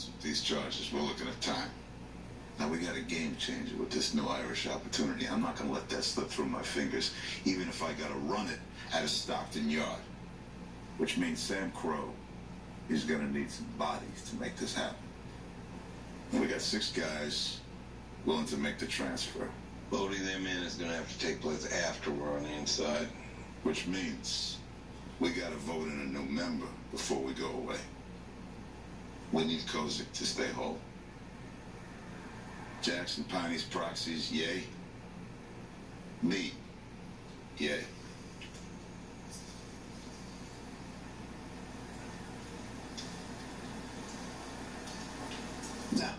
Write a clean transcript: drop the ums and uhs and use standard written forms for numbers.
months with these charges. We're looking at time. Now we got a game changer with this new Irish opportunity. I'm not gonna let that slip through my fingers, even if I gotta run it out of Stockton Yard. Which means Sam Crow is gonna need some bodies to make this happen. And we got 6 guys willing to make the transfer. Loading them in is gonna have to take place after we're on the inside. Which means we gotta vote in a new member before we go away. We need Kozik to stay whole. Jackson Piney's proxies, yay. Me, yay. Now,